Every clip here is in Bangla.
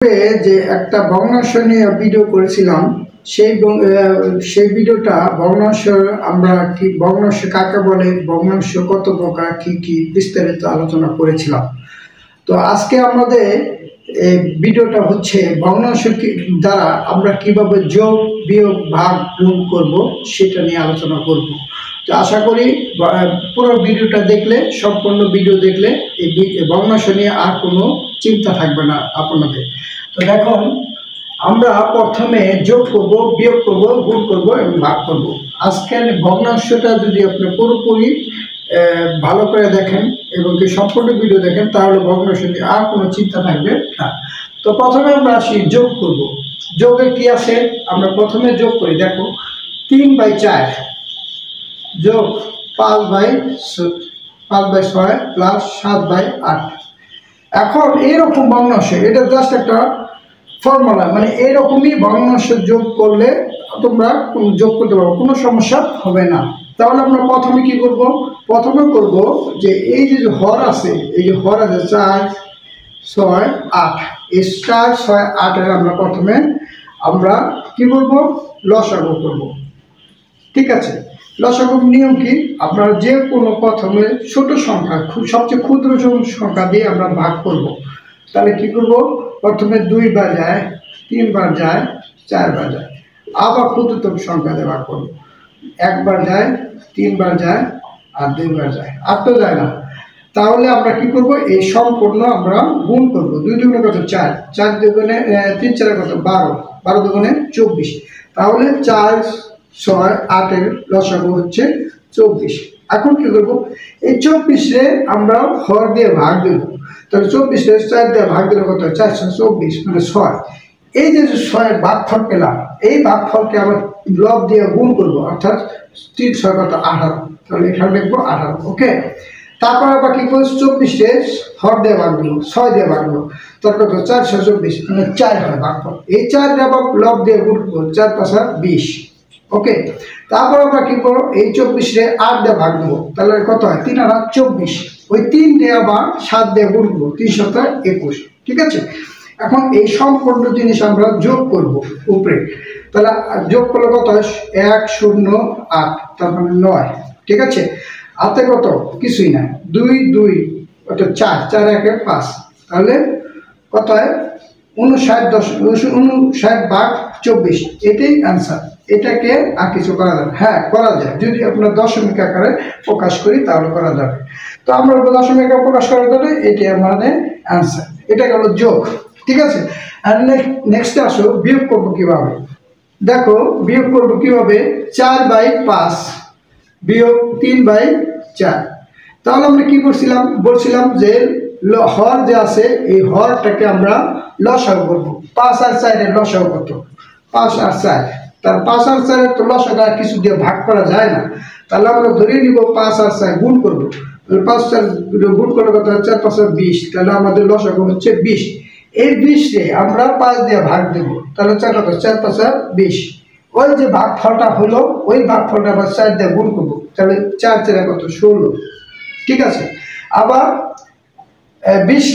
যে একটা ভগ্নাংশ নিয়ে ভিডিও করেছিলাম সেই ভিডিওটা ভগ্নাংশ আমরা কি ভগ্নাংশ কাকে বলে, ভগ্নাংশ কত প্রকার, কি কি বিস্তারিত আলোচনা করেছিলাম। তো আজকে আমাদের এই ভিডিওটা হচ্ছে ভগ্নাংশ দ্বারা আমরা কিভাবে যোগ বিয়োগ ভাগ গুণ করব সেটা নিয়ে আলোচনা করব। তো আশা করি পুরো ভিডিওটা দেখলে, সম্পূর্ণ ভিডিও দেখলে এই ভগ্নাংশ নিয়ে আর কোনো চিন্তা থাকবে না আপনাদের। তো দেখুন, আমরা প্রথমে যোগ করব, বিয়োগ করব, গুণ করব এবং ভাগ করব। আজকের ভগ্নাংশটা যদি আপনি পুরোপুরি ভালো করে দেখেন এবং কি সম্পূর্ণ ভিডিও দেখেন, তাহলে ভগ্নাংশ নিয়ে আর কোনো চিন্তা থাকবে না। তো প্রথমে আমরা আসি যোগ করব। যোগে কি আছে, আমরা প্রথমে যোগ করি। দেখো 3/4 যোগ 5/6 প্লাস 7/8। এখন এইরকম ভগ্নাংশ, এটা জাস্ট একটা ফর্মুলা, মানে এইরকমই ভগ্নাংশ যোগ করলে তোমরা যোগ করতে পারো, কোনো সমস্যা হবে না। তাহলে আমরা প্রথমে কি করব, প্রথমে করব যে এই যে হর আছে, এই যে হর আছে 4, 6, 8, এই 4, 6, 8 এর আমরা প্রথমে কি করব, লসাগু করব। ঠিক আছে, লসাগুর নিয়ম কি, আপনারা যে কোনো প্রথমে ছোট সংখ্যা, সবচেয়ে ক্ষুদ্র সংখ্যা দিয়ে আমরা ভাগ করব। তাহলে কি করব, প্রথমে 2 বার যায়, 3 বার যায়, 4 বার যায়, আবার ক্ষুদ্রতম সংখ্যা দিয়ে ভাগ করব। 1 বার যায়, 3 বার যায়, আর 2 বার যায়, আর তো যায় না। তাহলে আমরা কি করব, এই সম্পূর্ণ আমরা গুণ করব। 2 দুগুণে কত, 4, 4 দুগুণে 3 4 কত, 12, 12 দুগুণে 24। তাহলে 4, 6, 8 এর লসাগু হচ্ছে 24। এখন কি করব, এই 24 আমরা হর দিয়ে ভাগ দেব। তাহলে 24 4 দিয়ে ভাগ দিলে কত, 424 মানে 6। এই যে 6 ভাগফল পেলাম, এই ভাগফলকে আবার লব দিয়ে গুণ করব, অর্থাৎ 3 6 কত, 18। তাহলে এখানে লিখবো 18। ওকে, তারপর আবার কি করবো, 24 হর দিয়ে ভাগ দেবো, 6 দিয়ে ভাগ দেবো, তার কত 424 মানে 4 হয় ভাগফল। এই 4 আবার লব দিয়ে গুণ করবো, 4 5 20। ওকে, তারপর আমরা কি করবো, এই 24 8 দিয়ে ভাগ দেবো, তাহলে কত হয়, 3 আর 24। ওই 3 দিয়ে আবার 7 দিয়ে গুণ করবো, 3 7 21। ঠিক আছে, এখন এই সম্পূর্ণ জিনিস আমরা যোগ করব উপরে। তাহলে যোগ করলে কত হয়, 1 0 8, তারপরে 9। ঠিক আছে, হাতে কত, কিছুই না, 2 2 কত, 4 4 1 5। তাহলে কত হয়, 59/24। এটাই অ্যান্সার। এটাকে আর কিছু করা যাবে, হ্যাঁ করা যায়, যদি আপনার দশমিক আকারে প্রকাশ করি তাহলে করা যাবে। তো আমরা দশমিক আকারে প্রকাশ করার জন্য এটি আমাদের অ্যান্সার, এটা গেল যোগ। ঠিক আছে, আর নেক্সটে আসো, বিয়োগ করবো কিভাবে। দেখো বিয়োগ করবো কিভাবে, 4/5 বিয়োগ 3/4। তাহলে আমরা কি বলছিলাম যে হর যে আছে, এই হরটাকে আমরা লসাগু করবো। 5 আর 4 এর লসাগু কত, 5 আর 4। তার 5 আর 4 এর তো লসাগু আর কিছু দিয়ে ভাগ করা যায় না। তাহলে আমরা ধরে নিব 5 আর 4 গুণ করবো। 5 4 গুণ করলে কত, 4 5 20। তাহলে আমাদের লসাগু হচ্ছে 20। এই 20 আমরা 5 দিয়ে ভাগ দেবো, তাহলে 4 4 5 20। ওই যে ভাগফলটা হলো, ওই ভাগফলটা আবার 4 দিয়ে গুণ করবো, তাহলে 4 4 কত, 16। ঠিক আছে, আবার 20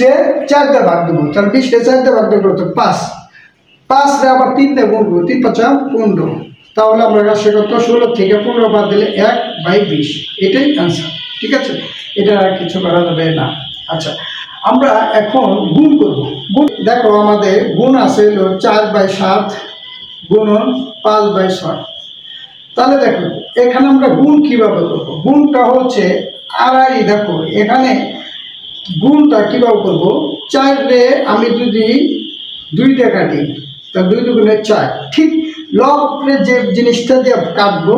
4 দিয়ে ভাগ দেবো, তাহলে 20 4 দিয়ে ভাগ দেবো কত, 5 5 আবার 3 দিয়ে গুণ করবো, 3 5 15। তাহলে আমরা রাশি কত, 16 থেকে 15 বাদ দিলে 1/20। এটাই অ্যান্সার। ঠিক আছে, এটা আর কিছু করা যাবে না। আচ্ছা, আমরা এখন গুণ করব। দেখো আমাদের গুণ আছে 4/7 গুণন 5/6। তাহলে দেখো এখানে আমরা গুণ কিভাবে করব, গুণটা হচ্ছে আড়াই। দেখো এখানে গুণটা কিভাবে করব, 4 আমি যদি 2 দিয়ে কাটি, তাহলে 2 দুগুণে 4। ঠিক লবরে যে জিনিসটা দিয়ে কাটবো,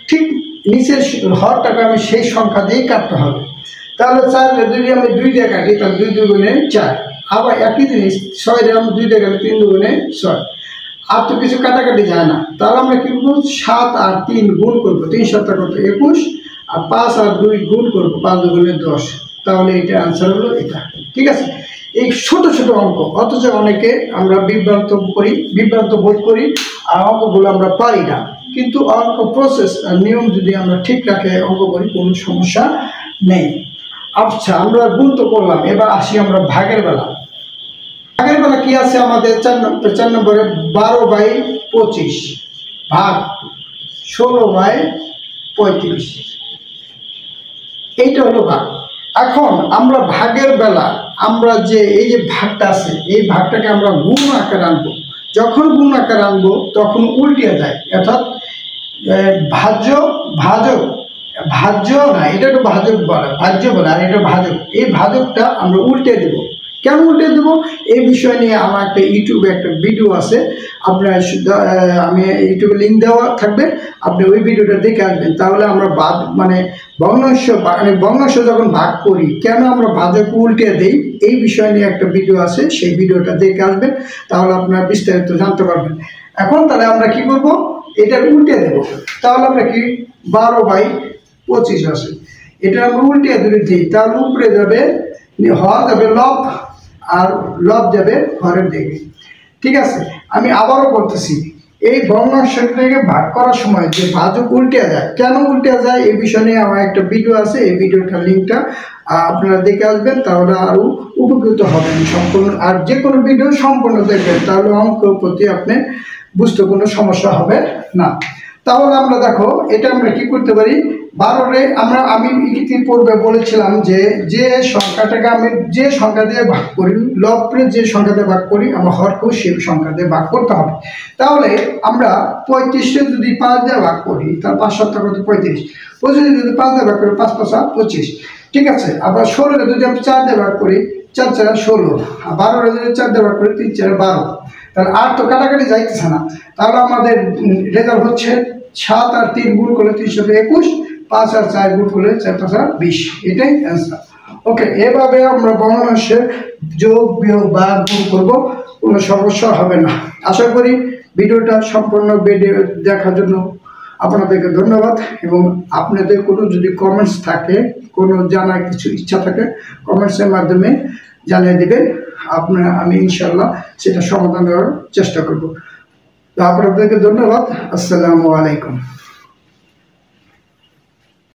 ঠিক নিচের হরটাকে আমি সেই সংখ্যা দিয়েই কাটতে হবে। তাহলে 4 যদি আমি 2 দিয়ে কাটি, তাহলে 2 দুগুণে 4। আবার একই জিনিস 6 আমি 2 দিয়ে কাটি, 3 দুগুণে 6। আর তো কিছু কাটাকাটি যায় না। তাহলে আমরা কি করবো, 7 আর 3 গুণ করবো, 3 7 কত, 21। আর 5 আর 2 গুণ করবো, 5 দুগুণে 10। তাহলে এটা আনসার হলো এটা। ঠিক আছে, এই ছোট ছোট অঙ্ক, অথচ অনেকে আমরা বিভ্রান্ত বোধ করি, আর অঙ্কগুলো আমরা পারি না। কিন্তু অঙ্ক প্রসেস আর নিয়ম যদি আমরা ঠিক রাখে অঙ্ক করি, কোনো সমস্যা নেই। আচ্ছা, আমরা গুণ তো করলাম, এবার আসি আমরা ভাগের বেলা। আগের বেলা কি আছে আমাদের 4 নম্বরে 12/25 ভাগ 16/35, এইটা হলো ভাগ। এখন আমরা ভাগের বেলা আমরা যে এই যে ভাগটা আছে এই ভাগটাকে আমরা গুণ আকারে আনবো। যখন গুণ আকারে আনবো তখন উল্টে যায়, অর্থাৎ ভাজ্য ভাজক ভাজ্য না, এটা তো ভাজক বলে, ভাজ্য বলে, আর এটা ভাজক। এই ভাজকটা আমরা উল্টে দেব। কেন উল্টে দেবো এই বিষয় নিয়ে আমার একটা ইউটিউবে একটা ভিডিও আছে, আপনার আমি ইউটিউবে লিঙ্ক দেওয়া থাকবে, আপনি ওই ভিডিওটা দেখে আসবেন। তাহলে আমরা মানে ভগ্নাংশ যখন ভাগ করি কেন আমরা ভাজক উল্টে দিই এই বিষয় নিয়ে একটা ভিডিও আছে, সেই ভিডিওটা দেখে আসবেন, তাহলে আপনারা বিস্তারিত জানতে পারবেন। এখন তাহলে আমরা কি করব, এটা উল্টে দেব। তাহলে আমরা কি 12/25 আছে, এটা আমরা উল্টে ধরে দিই, তাহলে উপরে যাবে হর যাবে লব, আর লব যাবে হরের দিকে। ঠিক আছে, আমি আবারও বলতেছি, এই ভগ্নাংশটাকে ভাগ করার সময় যে ভাজক উল্টে যায়, কেন উল্টে যায় এই বিষয় নিয়ে আমার একটা ভিডিও আছে, এই ভিডিওটার লিঙ্কটা আপনারা দেখে আসবেন, তাহলে আরও উপকৃত হবেন সম্পূর্ণ। আর যে কোনো ভিডিও সম্পূর্ণ দেখবেন, তাহলে অঙ্কের প্রতি আপনি বুঝতে কোনো সমস্যা হবে না। তাহলে আমরা দেখো এটা আমরা কি করতে পারি, 12-রে আমি পূর্বে বলেছিলাম যে সংখ্যাটাকে আমি যে সংখ্যা দিয়ে ভাগ করি, লবকে যে সংখ্যা দিয়ে ভাগ করি, আমার হরকেও সেই সংখ্যা দিয়ে ভাগ করতে হবে। তাহলে আমরা 35-কে যদি 5 দিয়ে ভাগ করি, তার 5 7 কত 35, 25 যদি 5 দিয়ে ভাগ করি 5 5 25, ঠিক আছে। আবার 16-রে যদি আমি 4 দিয়ে ভাগ করি, 4 4 16, আর 12-রে যদি 4 দিয়ে ভাগ করি 3 4 12, তাহলে আর তো কাটাকাটি যাইতেছে না। তাহলে আমাদের রেজাল্ট হচ্ছে 7 আর 3 গুণ করলে 321, 5 আর 4 গুণ করলে 4 5 20, এটাই অ্যান্সার। ওকে, এভাবে আমরা ভগ্নাংশের যোগ বিয়োগ বা গুণ করব, কোনো সমস্যা হবে না। আশা করি ভিডিওটা সম্পূর্ণ ভিডিও দেখার জন্য আপনাদেরকে ধন্যবাদ। এবং আপনাদের কোনো যদি কমেন্টস থাকে, কোনো জানার কিছু ইচ্ছা থাকে, কমেন্টসের মাধ্যমে জানিয়ে দেবেন, আমি ইনশাল্লাহ সেটা সমাধান করার চেষ্টা করব। তো আপনাদেরকে ধন্যবাদ। আসসালামু আলাইকুম।